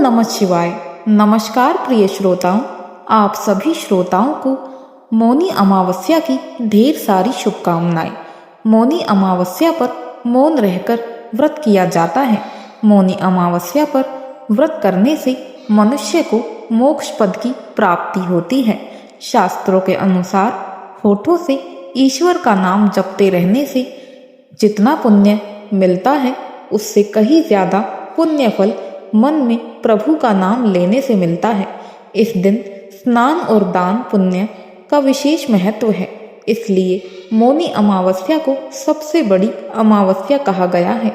नमः शिवाय। नमस्कार प्रिय श्रोताओं, आप सभी श्रोताओं को मौनी अमावस्या की ढेर सारी शुभकामनाएं। मौनी अमावस्या पर मौन रहकर व्रत किया जाता है। मौनी अमावस्या पर व्रत करने से मनुष्य को मोक्ष पद की प्राप्ति होती है। शास्त्रों के अनुसार होठों से ईश्वर का नाम जपते रहने से जितना पुण्य मिलता है उससे कहीं ज्यादा पुण्य फल मन में प्रभु का नाम लेने से मिलता है। इस दिन स्नान और दान पुण्य का विशेष महत्व है, इसलिए मौनी अमावस्या को सबसे बड़ी अमावस्या कहा गया है।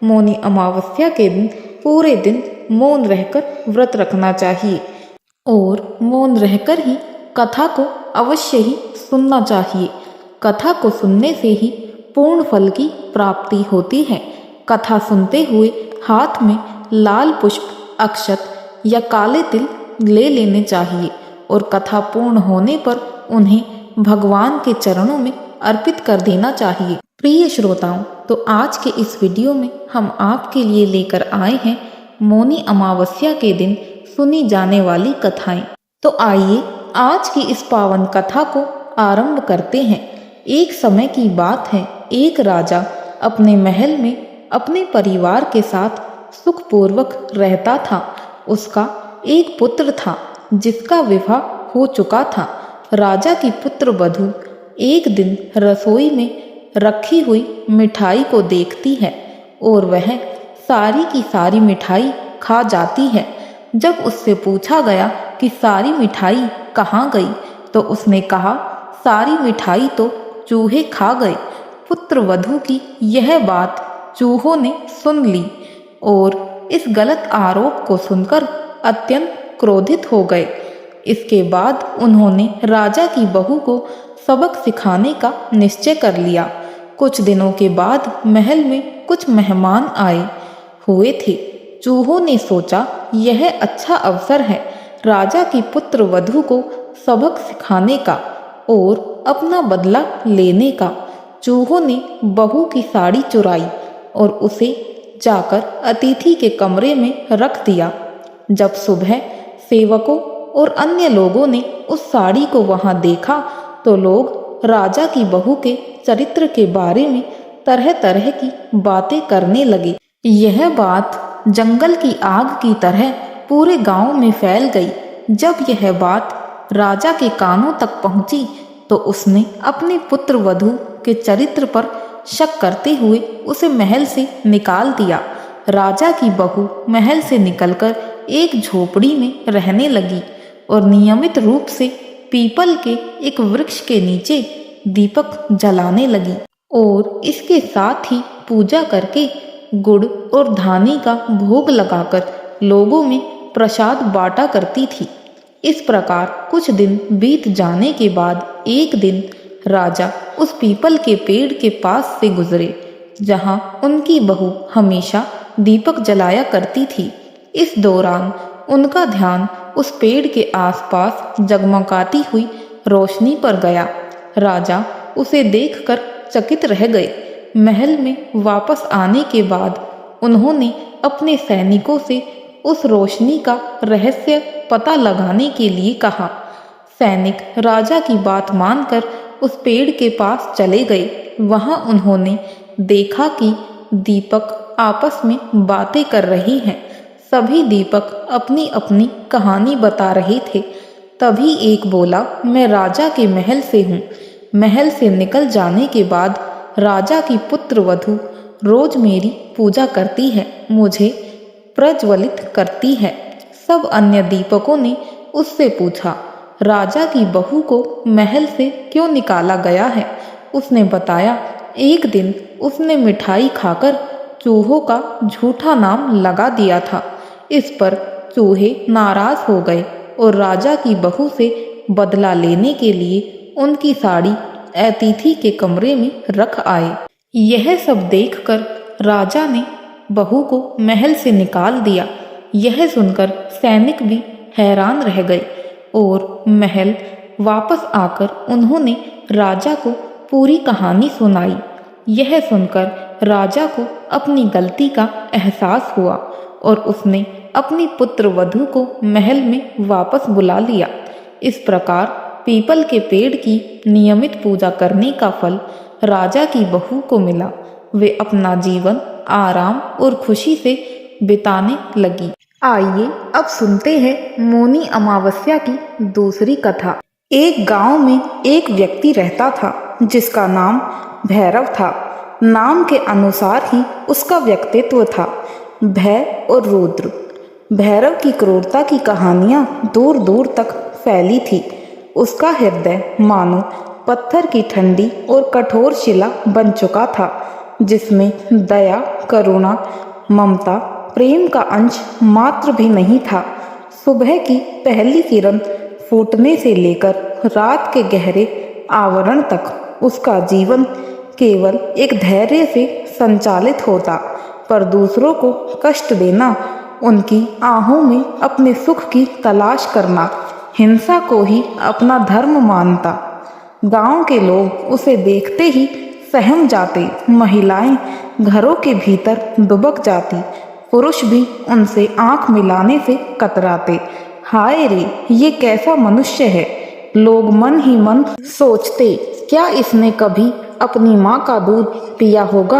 मौनी अमावस्या के दिन पूरे दिन मौन रहकर व्रत रखना चाहिए और मौन रहकर ही कथा को अवश्य ही सुनना चाहिए। कथा को सुनने से ही पूर्ण फल की प्राप्ति होती है। कथा सुनते हुए हाथ में लाल पुष्प, अक्षत या काले तिल ले लेने चाहिए और कथा पूर्ण होने पर उन्हें भगवान के चरणों में अर्पित कर देना चाहिए। प्रिय श्रोताओं, तो आज के इस वीडियो में हम आपके लिए लेकर आए हैं मौनी अमावस्या के दिन सुनी जाने वाली कथाएं। तो आइए आज की इस पावन कथा को आरंभ करते हैं। एक समय की बात है, एक राजा अपने महल में अपने परिवार के साथ सुखपूर्वक रहता था। उसका एक पुत्र था जिसका विवाह हो चुका था। राजा की पुत्र वधू एक दिन रसोई में रखी हुई मिठाई को देखती है और वह सारी की सारी मिठाई खा जाती है। जब उससे पूछा गया कि सारी मिठाई कहाँ गई तो उसने कहा, सारी मिठाई तो चूहे खा गए। पुत्र वधू की यह बात चूहों ने सुन ली और इस गलत आरोप को सुनकर अत्यंत क्रोधित हो गए। इसके बाद उन्होंने राजा की बहू को सबक सिखाने का निश्चय कर लिया। कुछ दिनों के बाद महल में कुछ मेहमान आए हुए थे। चूहों ने सोचा यह अच्छा अवसर है राजा की पुत्र वधू को सबक सिखाने का और अपना बदला लेने का। चूहों ने बहू की साड़ी चुराई और उसे जाकर अतिथि के कमरे में रख दिया। जब सुबह सेवकों और अन्य लोगों ने उस साड़ी को वहां देखा तो लोग राजा की बहू के चरित्र के बारे में तरह तरह की बातें करने लगे। यह बात जंगल की आग की तरह पूरे गांव में फैल गई। जब यह बात राजा के कानों तक पहुंची तो उसने अपने पुत्र वधू के चरित्र पर शक करते हुए उसे महल से निकाल दिया। राजा की बहू महल से निकलकर एक झोपड़ी में रहने लगी और नियमित रूप से पीपल के एक वृक्ष के नीचे दीपक जलाने लगी और इसके साथ ही पूजा करके गुड़ और धानी का भोग लगाकर लोगों में प्रसाद बांटा करती थी। इस प्रकार कुछ दिन बीत जाने के बाद एक दिन राजा उस पीपल के पेड़ के पास से गुजरे जहां उनकी बहू हमेशा दीपक जलाया करती थी। इस दौरान उनका ध्यान उस पेड़ के आसपास जगमगाती हुई रोशनी पर गया। राजा उसे देखकर चकित रह गए। महल में वापस आने के बाद उन्होंने अपने सैनिकों से उस रोशनी का रहस्य पता लगाने के लिए कहा। सैनिक राजा की बात मानकर उस पेड़ के पास चले गए। वहां उन्होंने देखा कि दीपक आपस में बातें कर रही हैं। सभी दीपक अपनी अपनी कहानी बता रहे थे। तभी एक बोला, मैं राजा के महल से हूँ। महल से निकल जाने के बाद राजा की पुत्र वधू रोज मेरी पूजा करती है, मुझे प्रज्वलित करती है। सब अन्य दीपकों ने उससे पूछा, राजा की बहू को महल से क्यों निकाला गया है? उसने बताया, एक दिन उसने मिठाई खाकर चूहों का झूठा नाम लगा दिया था। इस पर चूहे नाराज हो गए और राजा की बहू से बदला लेने के लिए उनकी साड़ी अतिथि के कमरे में रख आए। यह सब देखकर राजा ने बहू को महल से निकाल दिया। यह सुनकर सैनिक भी हैरान रह गए और महल वापस आकर उन्होंने राजा को पूरी कहानी सुनाई। यह सुनकर राजा को अपनी गलती का एहसास हुआ और उसने अपनी पुत्र वधू को महल में वापस बुला लिया। इस प्रकार पीपल के पेड़ की नियमित पूजा करने का फल राजा की बहू को मिला। वे अपना जीवन आराम और खुशी से बिताने लगी। आइए अब सुनते हैं मौनी अमावस्या की दूसरी कथा। एक गांव में एक व्यक्ति रहता था जिसका नाम भैरव था। नाम के अनुसार ही उसका व्यक्तित्व था, भय और रौद्र। भैरव की क्रूरता की कहानियां दूर दूर तक फैली थी। उसका हृदय मानो पत्थर की ठंडी और कठोर शिला बन चुका था, जिसमें दया, करुणा, ममता, प्रेम का अंश मात्र भी नहीं था। सुबह की पहली किरण फूटने से लेकर रात के गहरे आवरण तक उसका जीवन केवल एक धैर्य से संचालित होता, पर दूसरों को कष्ट देना, उनकी आहों में अपने सुख की तलाश करना, हिंसा को ही अपना धर्म मानता। गांव के लोग उसे देखते ही सहम जाते। महिलाएं घरों के भीतर दुबक जाती, पुरुष भी उनसे आंख मिलाने से कतराते। हाय रे, ये कैसा मनुष्य है, लोग मन ही मन सोचते। क्या इसने कभी अपनी माँ का दूध पिया होगा,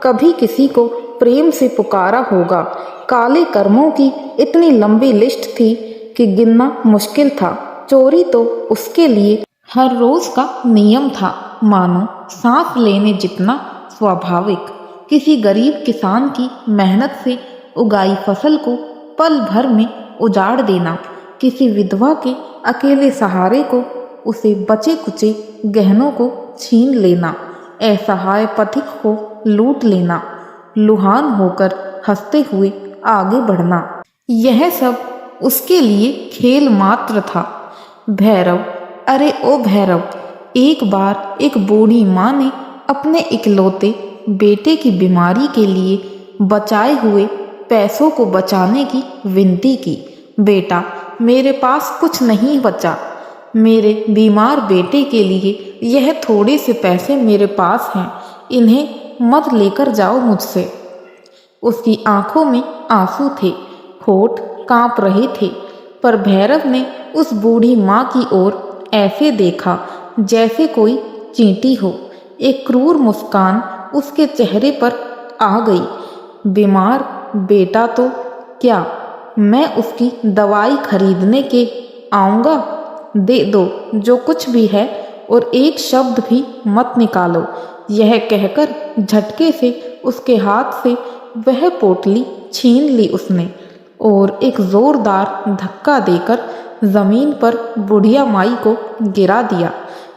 कभी किसी को प्रेम से पुकारा होगा। काले कर्मों की इतनी लंबी लिस्ट थी कि गिनना मुश्किल था। चोरी तो उसके लिए हर रोज का नियम था, मानो सांस लेने जितना स्वाभाविक। किसी गरीब किसान की मेहनत से उगाई फसल को पल भर में उजाड़ देना, किसी विधवा के अकेले सहारे को उसे बचे कुचे गहनों को छीन लेना, असहाय पथिक को लूट लेना, लुहान होकर हंसते हुए आगे बढ़ना, यह सब उसके लिए खेल मात्र था। भैरव, अरे ओ भैरव, एक बार एक बूढ़ी माँ ने अपने इकलौते बेटे की बीमारी के लिए बचाए हुए पैसों को बचाने की विनती की। बेटा, मेरे पास कुछ नहीं बचा, मेरे बीमार बेटे के लिए यह थोड़े से पैसे मेरे पास हैं, इन्हें मत लेकर जाओ मुझसे। उसकी आंखों में आंसू थे, होठ कांप रहे थे, पर भैरव ने उस बूढ़ी माँ की ओर ऐसे देखा जैसे कोई चींटी हो। एक क्रूर मुस्कान उसके चेहरे पर आ गई। बीमार बेटा तो क्या, मैं उसकी दवाई खरीदने के आऊँगा, दे दो जो कुछ भी है और एक शब्द भी मत निकालो। यह कहकर झटके से उसके हाथ से वह पोटली छीन ली उसने और एक जोरदार धक्का देकर जमीन पर बुढ़िया माई को गिरा दिया।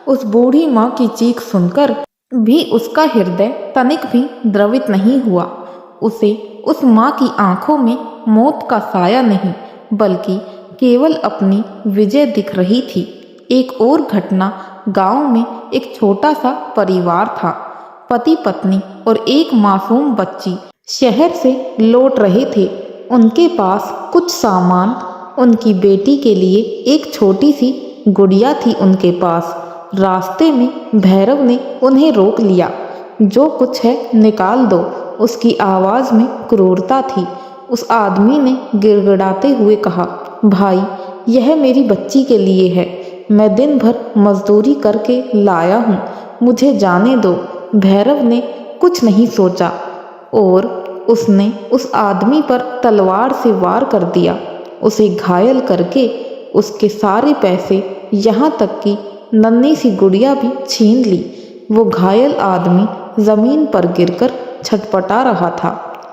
उस बूढ़ी माँ की चीख सुनकर भी उसका हृदय तनिक भी द्रवित नहीं हुआ। उसे उस माँ की आंखों में मौत का साया नहीं, बल्कि केवल अपनी विजय दिख रही थी। एक और घटना, गांव में एक छोटा सा परिवार था। पति पत्नी और एक मासूम बच्ची शहर से लौट रहे थे। उनके पास कुछ सामान, उनकी बेटी के लिए एक छोटी सी गुड़िया थी उनके पास। रास्ते में भैरव ने उन्हें रोक लिया। जो कुछ है निकाल दो, उसकी आवाज़ में क्रूरता थी। उस आदमी ने गिड़गिड़ाते हुए कहा, भाई, यह मेरी बच्ची के लिए है, मैं दिन भर मजदूरी करके लाया हूँ, मुझे जाने दो। भैरव ने कुछ नहीं सोचा और उसने उस आदमी पर तलवार से वार कर दिया। उसे घायल करके उसके सारे पैसे, यहाँ तक कि नन्ही सी गुड़िया भी छीन ली। वो घायल आदमी जमीन पर गिरकर छटपटा रहा था,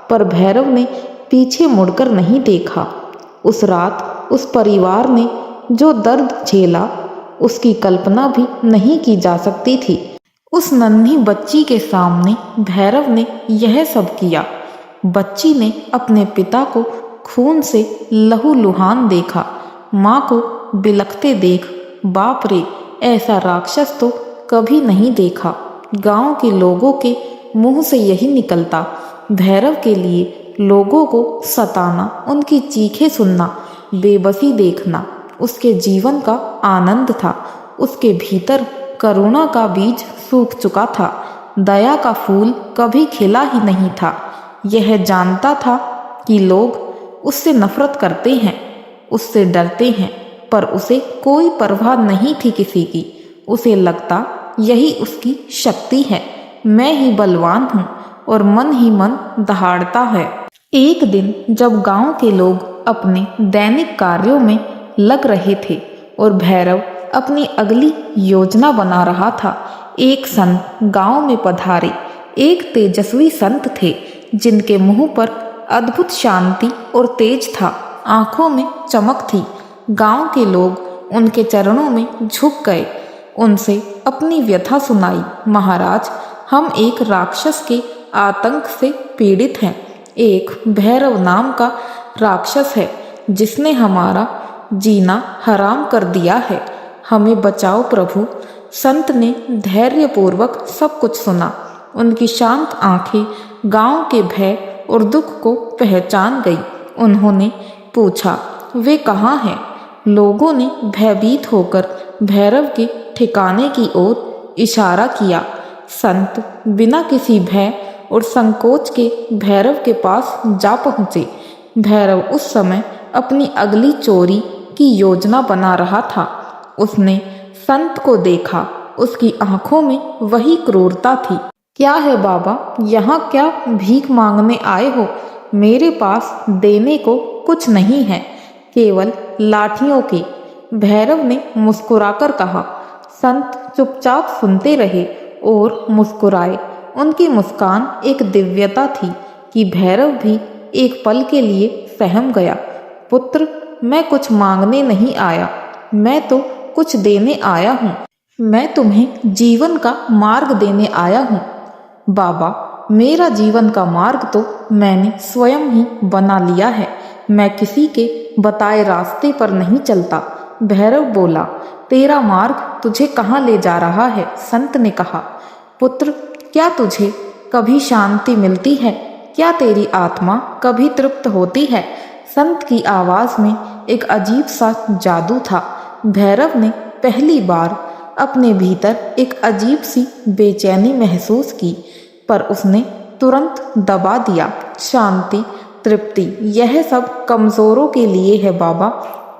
पर भैरव ने पीछे मुड़कर नहीं देखा। उस रात उस परिवार ने जो दर्द झेला, उसकी कल्पना भी नहीं की जा सकती थी। उस नन्ही बच्ची के सामने भैरव ने यह सब किया। बच्ची ने अपने पिता को खून से लहूलुहान देखा। माँ को बिलखते देख, बाप रे, ऐसा राक्षस तो कभी नहीं देखा। गांव के लोगों के मुंह से यही निकलता। भैरव के लिए लोगों को सताना, उनकी चीखें सुनना, बेबसी देखना उसके जीवन का आनंद था। उसके भीतर करुणा का बीज सूख चुका था, दया का फूल कभी खिला ही नहीं था। यह जानता था कि लोग उससे नफरत करते हैं, उससे डरते हैं, पर उसे कोई परवाह नहीं थी किसी की। उसे लगता यही उसकी शक्ति है, मैं ही बलवान हूँ, और मन ही मन दहाड़ता है। एक दिन जब गांव के लोग अपने दैनिक कार्यों में लग रहे थे और भैरव अपनी अगली योजना बना रहा था, एक संत गांव में पधारे। एक तेजस्वी संत थे जिनके मुंह पर अद्भुत शांति और तेज था, आंखों में चमक थी। गांव के लोग उनके चरणों में झुक गए, उनसे अपनी व्यथा सुनाई। महाराज, हम एक राक्षस के आतंक से पीड़ित हैं। एक भैरव नाम का राक्षस है जिसने हमारा जीना हराम कर दिया है, हमें बचाओ प्रभु। संत ने धैर्यपूर्वक सब कुछ सुना। उनकी शांत आंखें गांव के भय और दुख को पहचान गई। उन्होंने पूछा, वे कहाँ हैं? लोगों ने भयभीत होकर भैरव के ठिकाने की ओर इशारा किया। संत बिना किसी भय और संकोच के भैरव के पास जा पहुँचे। भैरव उस समय अपनी अगली चोरी की योजना बना रहा था। उसने संत को देखा, उसकी आंखों में वही क्रूरता थी। क्या है बाबा, यहाँ क्या भीख मांगने आए हो? मेरे पास देने को कुछ नहीं है, केवल लाठियों की। भैरव ने मुस्कुराकर कहा। संत चुपचाप सुनते रहे और मुस्कुराए। उनकी मुस्कान एक दिव्यता थी कि भैरव भी एक पल के लिए सहम गया। पुत्र, मैं कुछ मांगने नहीं आया, मैं तो कुछ देने आया हूँ। मैं तुम्हें जीवन का मार्ग देने आया हूँ। बाबा, मेरा जीवन का मार्ग तो मैंने स्वयं ही बना लिया है, मैं किसी के बताए रास्ते पर नहीं चलता। भैरव बोला। तेरा मार्ग तुझे कहाँ ले जा रहा है? संत ने कहा। पुत्र, क्या तुझे कभी शांति मिलती है? क्या तेरी आत्मा कभी तृप्त होती है? संत की आवाज में एक अजीब सा जादू था। भैरव ने पहली बार अपने भीतर एक अजीब सी बेचैनी महसूस की, पर उसने तुरंत दबा दिया। शांति, तृप्ति, यह सब कमजोरों के लिए है बाबा,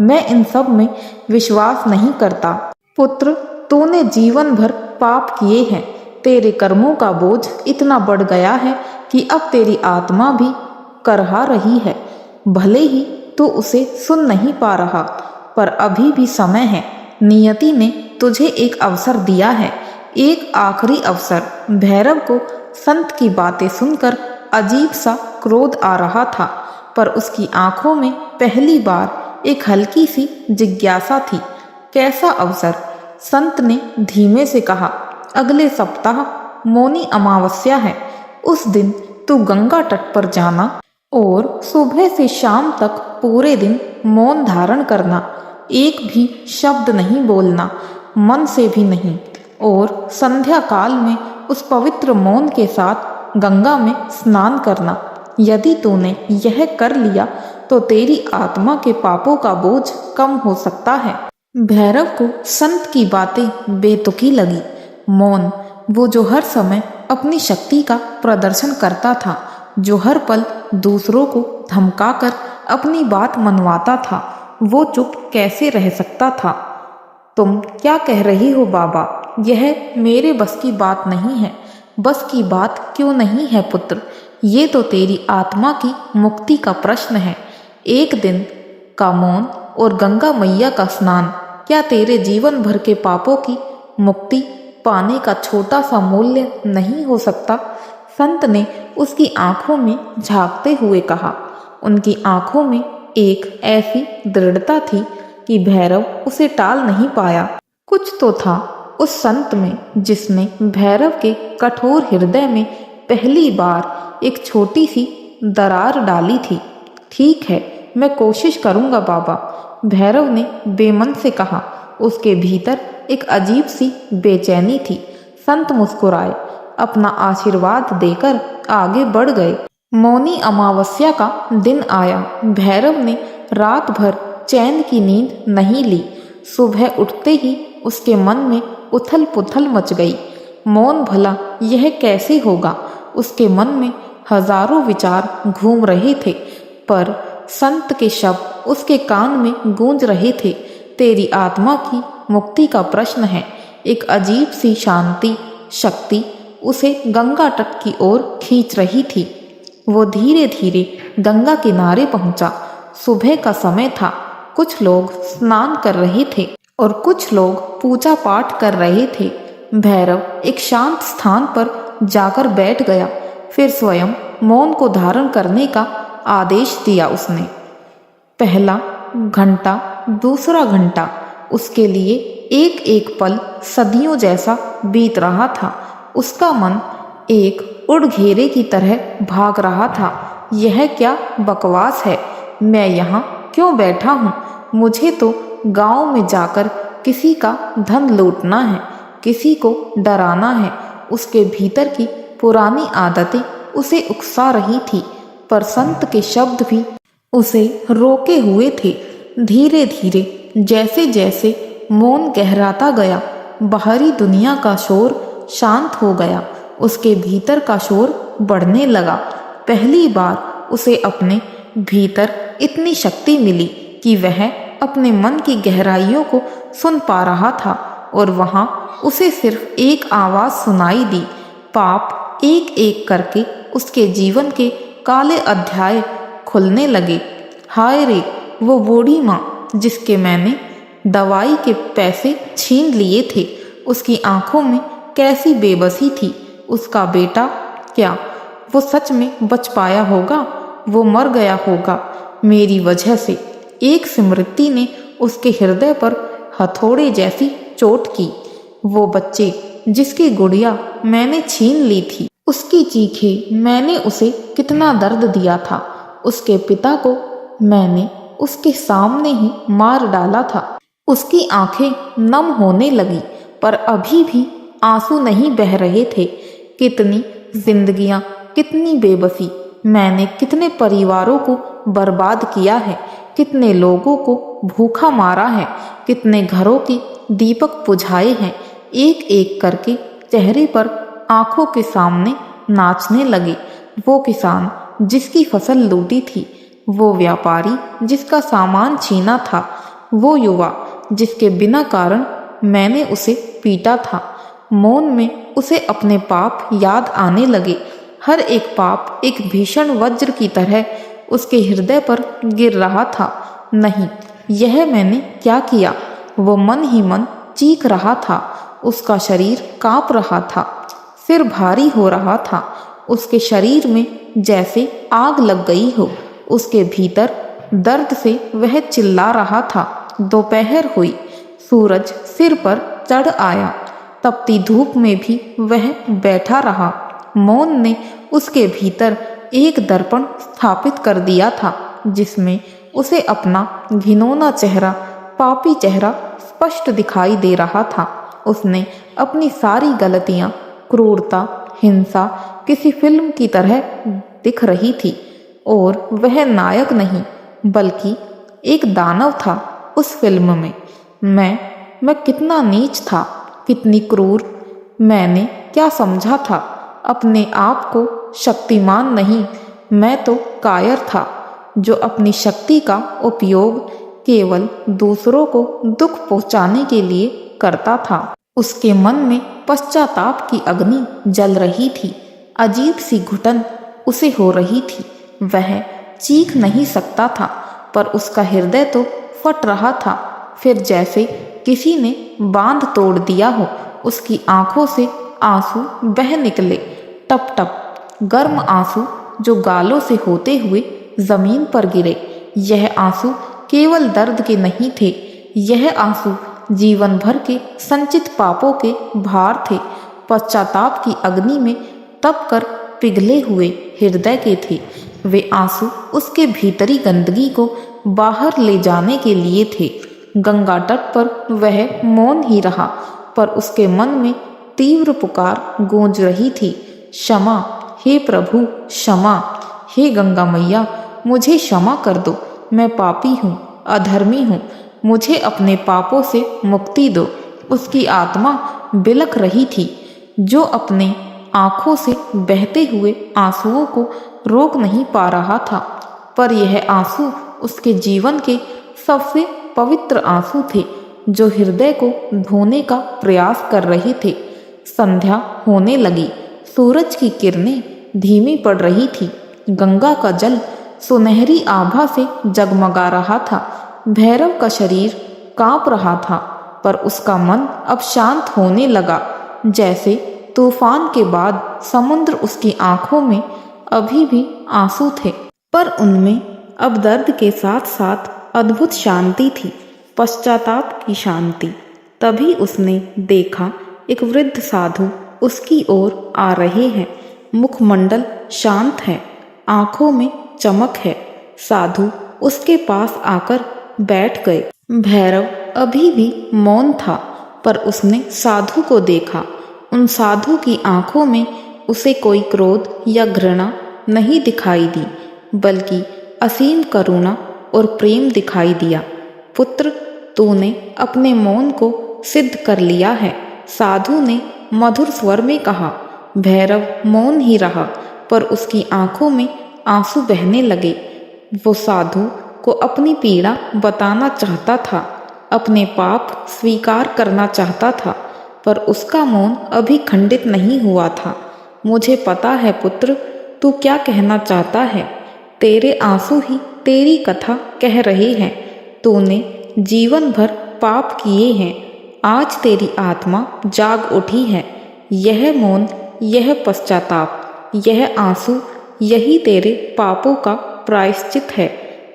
मैं इन सब में विश्वास नहीं करता। पुत्र, तूने जीवन भर पाप किए हैं, तेरे कर्मों का बोझ इतना बढ़ गया है कि अब तेरी आत्मा भी करहा रही है। भले ही तू उसे सुन नहीं पा रहा, पर अभी भी समय है। नियति ने तुझे एक अवसर दिया है, एक आखिरी अवसर। भैरव को संत की बातें सुनकर अजीब सा क्रोध आ रहा था, पर उसकी आंखों में पहली बार एक हल्की सी जिज्ञासा थी। कैसा अवसर? संत ने धीमे से कहा। अगले सप्ताह मौनी अमावस्या है। उस दिन तू गंगा तट पर जाना और सुबह से शाम तक पूरे दिन मौन धारण करना। एक भी शब्द नहीं बोलना, मन से भी नहीं। और संध्या काल में उस पवित्र मौन के साथ गंगा में स्नान करना। यदि तूने यह कर लिया तो तेरी आत्मा के पापों का बोझ कम हो सकता है। भैरव को संत की बातें बेतुकी लगी। मौन, वो जो हर समय अपनी शक्ति का प्रदर्शन करता था, जो हर पल दूसरों को धमकाकर अपनी बात मनवाता था, वो चुप कैसे रह सकता था? तुम क्या कह रही हो बाबा? यह मेरे बस की बात नहीं है। बस की बात क्यों नहीं है पुत्र? ये तो तेरी आत्मा की मुक्ति का प्रश्न है। एक दिन का मौन और गंगा मैया का स्नान क्या तेरे जीवन भर के पापों की मुक्ति पाने का छोटा सा मूल्य नहीं हो सकता? संत ने उसकी आंखों में झांकते हुए कहा। उनकी आंखों में एक ऐसी दृढ़ता थी कि भैरव उसे टाल नहीं पाया। कुछ तो था उस संत में जिसने भैरव के कठोर हृदय में पहली बार एक छोटी सी दरार डाली थी। ठीक है, मैं कोशिश करूंगा बाबा, भैरव ने बेमन से कहा। उसके भीतर एक अजीब सी बेचैनी थी। संत मुस्कुराए, अपना आशीर्वाद देकर आगे बढ़ गए। मौनी अमावस्या का दिन आया। भैरव ने रात भर चैन की नींद नहीं ली। सुबह उठते ही उसके मन में उथल पुथल मच गई। मौन भला यह कैसे होगा? उसके मन में हजारों विचार घूम रहे थे, पर संत के शब्द उसके कान में गूंज रहे थे। तेरी आत्मा की मुक्ति का प्रश्न है। एक अजीब सी शांति शक्ति उसे गंगा तट की ओर खींच रही थी। वो धीरे धीरे गंगा किनारे पहुंचा। सुबह का समय था। कुछ लोग स्नान कर रहे थे और कुछ लोग पूजा पाठ कर रहे थे। भैरव एक शांत स्थान पर जाकर बैठ गया। फिर स्वयं मौन को धारण करने का आदेश दिया उसने। पहला घंटा, दूसरा घंटा, उसके लिए एक एक पल सदियों जैसा बीत रहा था। उसका मन एक उड़ घेरे की तरह भाग रहा था। यह क्या बकवास है? मैं यहाँ क्यों बैठा हूँ? मुझे तो गांव में जाकर किसी का धन लूटना है, किसी को डराना है। उसके भीतर की पुरानी आदतें उसे उकसा रही थी, पर संत के शब्द भी उसे रोके हुए थे। धीरे धीरे जैसे जैसे मौन गहराता गया, बाहरी दुनिया का शोर शांत हो गया, उसके भीतर का शोर बढ़ने लगा। पहली बार उसे अपने भीतर इतनी शक्ति मिली कि वह अपने मन की गहराइयों को सुन पा रहा था। और वहां उसे सिर्फ एक आवाज सुनाई दी। पाप एक एक करके उसके जीवन के काले अध्याय खुलने लगे। हाय रे, वो बूढ़ी माँ जिसके मैंने दवाई के पैसे छीन लिए थे, उसकी आंखों में कैसी बेबसी थी। उसका बेटा, क्या वो सच में बच पाया होगा? वो मर गया होगा मेरी वजह से। एक स्मृति ने उसके हृदय पर हथौड़े जैसी चोट की। वो बच्चे जिसकी गुड़िया मैंने छीन ली थी, उसकी चीखें मैंने उसे कितना दर्द दिया था। उसके पिता को मैंने उसके सामने ही मार डाला था। उसकी आंखें नम होने लगी, पर अभी भी आंसू नहीं बह रहे थे। कितनी जिंदगियां, कितनी बेबसी। मैंने कितने परिवारों को बर्बाद किया है, कितने लोगों को भूखा मारा है, कितने घरों की दीपक बुझाए हैं। एक एक करके चेहरे पर आंखों के सामने नाचने लगे। वो किसान जिसकी फसल लूटी थी, वो व्यापारी जिसका सामान छीना था, वो युवा जिसके बिना कारण मैंने उसे पीटा था। मौन में उसे अपने पाप याद आने लगे। हर एक पाप एक भीषण वज्र की तरह उसके हृदय पर गिर रहा था। नहीं, यह मैंने क्या किया? वो मन ही मन चीख रहा था। उसका शरीर कांप रहा था, सिर भारी हो रहा था। उसके शरीर में जैसे आग लग गई हो। उसके भीतर दर्द से वह चिल्ला रहा था। दोपहर हुई, सूरज सिर पर चढ़ आया। तपती धूप में भी वह बैठा रहा। मौन ने उसके भीतर एक दर्पण स्थापित कर दिया था, जिसमें उसे अपना घिनौना चेहरा, पापी चेहरा स्पष्ट दिखाई दे रहा था। उसने अपनी सारी गलतियां, क्रूरता, हिंसा किसी फिल्म की तरह दिख रही थी, और वह नायक नहीं बल्कि एक दानव था उस फिल्म में। मैं कितना नीच था, कितनी क्रूर। मैंने क्या समझा था? अपने आप को शक्तिमान नहीं, मैं तो कायर था, जो अपनी शक्ति का उपयोग केवल दूसरों को दुख पहुंचाने के लिए करता था। उसके मन में पश्चाताप की अग्नि जल रही थी। अजीब सी घुटन उसे हो रही थी। वह चीख नहीं सकता था, पर उसका हृदय तो फट रहा था। फिर जैसे किसी ने बांध तोड़ दिया हो, उसकी आंखों से आंसू बह निकले, टप टप, गर्म आंसू जो गालों से होते हुए जमीन पर गिरे। यह आंसू केवल दर्द के नहीं थे, यह आंसू जीवन भर के संचित पापों के भार थे। पश्चाताप की अग्नि में तप कर पिघले हुए हृदय के थे। वे आंसू उसके भीतरी गंदगी को बाहर ले जाने के लिए थे। गंगा तट पर वह मौन ही रहा, पर उसके मन में तीव्र पुकार गूंज रही थी। क्षमा, हे प्रभु, क्षमा। हे गंगा मैया, मुझे क्षमा कर दो। मैं पापी हूँ, अधर्मी हूँ। मुझे अपने पापों से मुक्ति दो। उसकी आत्मा बिलख रही थी, जो अपने आंखों से बहते हुए आंसुओं को रोक नहीं पा रहा था। पर यह आंसू उसके जीवन के सबसे पवित्र आंसू थे, जो हृदय को धोने का प्रयास कर रहे थे। संध्या होने लगी, सूरज की किरणें धीमी पड़ रही थी, गंगा का जल सुनहरी आभा से जगमगा रहा था। भैरव का शरीर कांप रहा था, पर उसका मन अब शांत होने लगा, जैसे तूफान के बाद समुद्र। उसकी आंखों में अभी भी आंसू थे, पर उनमें अब दर्द के साथ साथ अद्भुत शांति थी, पश्चाताप की शांति। तभी उसने देखा, एक वृद्ध साधु उसकी ओर आ रहे हैं। मुखमंडल शांत है, आंखों में चमक है। साधु उसके पास आकर बैठ गए। भैरव अभी भी मौन था, पर उसने साधु को देखा। उन साधु की आंखों में उसे कोई क्रोध या घृणा नहीं दिखाई दी, बल्कि असीम करुणा और प्रेम दिखाई दिया। पुत्र, तूने अपने मौन को सिद्ध कर लिया है, साधु ने मधुर स्वर में कहा। भैरव मौन ही रहा, पर उसकी आंखों में आंसू बहने लगे। वो साधु को अपनी पीड़ा बताना चाहता था, अपने पाप स्वीकार करना चाहता था, पर उसका मौन अभी खंडित नहीं हुआ था। मुझे पता है पुत्र, तू क्या कहना चाहता है। तेरे आंसू ही तेरी कथा कह रहे हैं। तूने जीवन भर पाप किए हैं, आज तेरी आत्मा जाग उठी है। यह मौन, यह पश्चाताप, यह आंसू, यही तेरे पापों का प्रायश्चित है।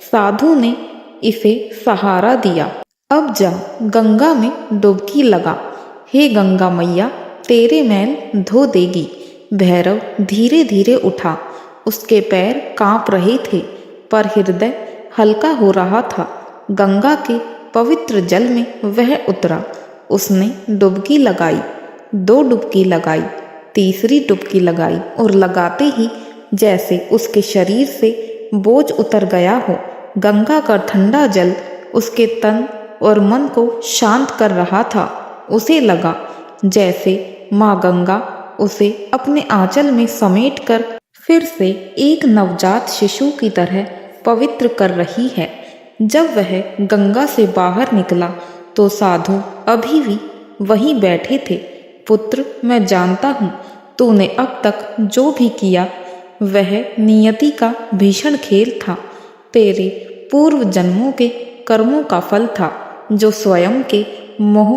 साधु ने इसे सहारा दिया। अब जा, गंगा में डुबकी लगा। हे गंगा मैया, तेरे मैल धो देगी। भैरव धीरे धीरे उठा। उसके पैर कांप रहे थे, पर हृदय हल्का हो रहा था। गंगा के पवित्र जल में वह उतरा। उसने डुबकी लगाई, 2 डुबकी लगाई, तीसरी डुबकी लगाई, और लगाते ही जैसे उसके शरीर से बोझ उतर गया हो। गंगा का ठंडा जल उसके तन और मन को शांत कर रहा था। उसे लगा जैसे माँ गंगा उसे अपने आंचल में समेटकर फिर से एक नवजात शिशु की तरह पवित्र कर रही है। जब वह गंगा से बाहर निकला तो साधु अभी भी वहीं बैठे थे। पुत्र, मैं जानता हूँ तूने अब तक जो भी किया वह नियति का भीषण खेल था, तेरे पूर्व जन्मों के कर्मों का फल था, जो स्वयं के मोह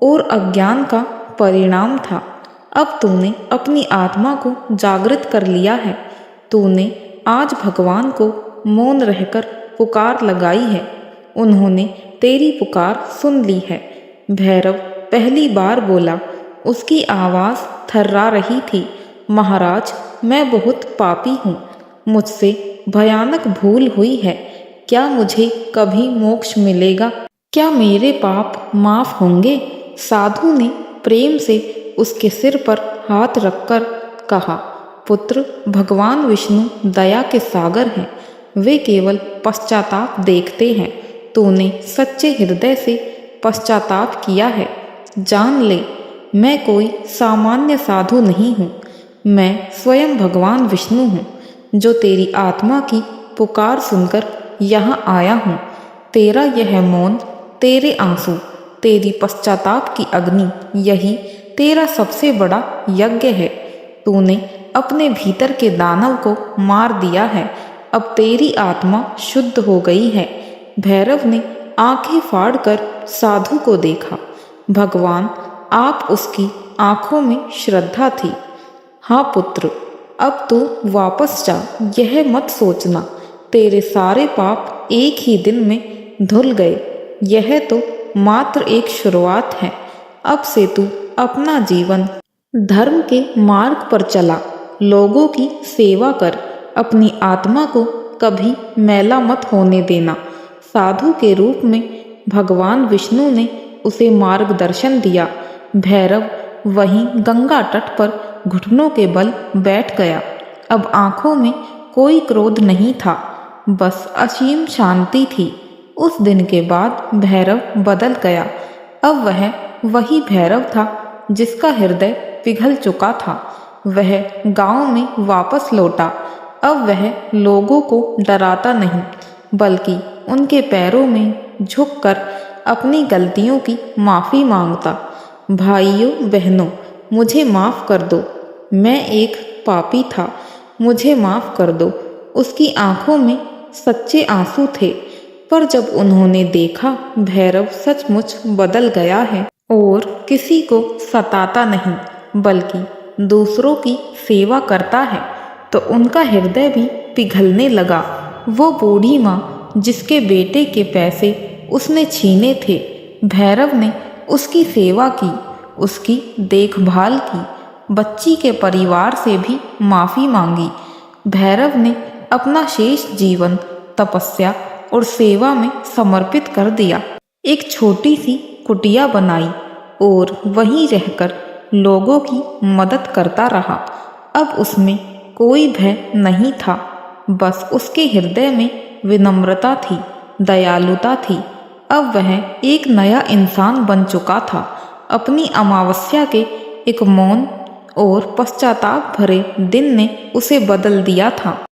और अज्ञान का परिणाम था। अब तूने अपनी आत्मा को जागृत कर लिया है। तूने आज भगवान को मौन रहकर पुकार लगाई है। उन्होंने तेरी पुकार सुन ली है। भैरव पहली बार बोला। उसकी आवाज़ थर्रा रही थी। महाराज, मैं बहुत पापी हूँ, मुझसे भयानक भूल हुई है। क्या मुझे कभी मोक्ष मिलेगा? क्या मेरे पाप माफ होंगे? साधु ने प्रेम से उसके सिर पर हाथ रखकर कहा, पुत्र, भगवान विष्णु दया के सागर हैं। वे केवल पश्चाताप देखते हैं। तूने सच्चे हृदय से पश्चाताप किया है। जान ले, मैं कोई सामान्य साधु नहीं हूँ। मैं स्वयं भगवान विष्णु हूँ, जो तेरी आत्मा की पुकार सुनकर यहाँ आया हूँ। तेरा यह मौन, तेरे आंसू, तेरी पश्चाताप की अग्नि, यही तेरा सबसे बड़ा यज्ञ है। तूने अपने भीतर के दानव को मार दिया है। अब तेरी आत्मा शुद्ध हो गई है। भैरव ने आंखें फाड़कर साधु को देखा। भगवान, आप उसकी आंखों में श्रद्धा थी। हाँ पुत्र, अब तू वापस जा। यह मत सोचना तेरे सारे पाप एक ही दिन में धुल गए। यह तो मात्र एक शुरुआत है। अब से तू अपना जीवन धर्म के मार्ग पर चला, लोगों की सेवा कर, अपनी आत्मा को कभी मैला मत होने देना। साधु के रूप में भगवान विष्णु ने उसे मार्गदर्शन दिया। भैरव वहीं गंगा तट पर घुटनों के बल बैठ गया। अब आंखों में कोई क्रोध नहीं था, बस असीम शांति थी। उस दिन के बाद भैरव बदल गया। अब वह वही भैरव था जिसका हृदय पिघल चुका था। वह गांव में वापस लौटा। अब वह लोगों को डराता नहीं, बल्कि उनके पैरों में झुककर अपनी गलतियों की माफ़ी मांगता। भाइयों बहनों, मुझे माफ़ कर दो, मैं एक पापी था, मुझे माफ़ कर दो। उसकी आंखों में सच्चे आंसू थे, पर जब उन्होंने देखा भैरव सचमुच बदल गया है और किसी को सताता नहीं बल्कि दूसरों की सेवा करता है, तो उनका हृदय भी पिघलने लगा। वो बूढ़ी माँ जिसके बेटे के पैसे उसने छीने थे, भैरव ने उसकी सेवा की, उसकी देखभाल की, बच्ची के परिवार से भी माफ़ी मांगी। भैरव ने अपना शेष जीवन तपस्या और सेवा में समर्पित कर दिया। एक छोटी सी कुटिया बनाई और वहीं रहकर लोगों की मदद करता रहा। अब उसमें कोई भय नहीं था, बस उसके हृदय में विनम्रता थी, दयालुता थी। अब वह एक नया इंसान बन चुका था। अपनी अमावस्या के एक मौन और पश्चाताप भरे दिन ने उसे बदल दिया था।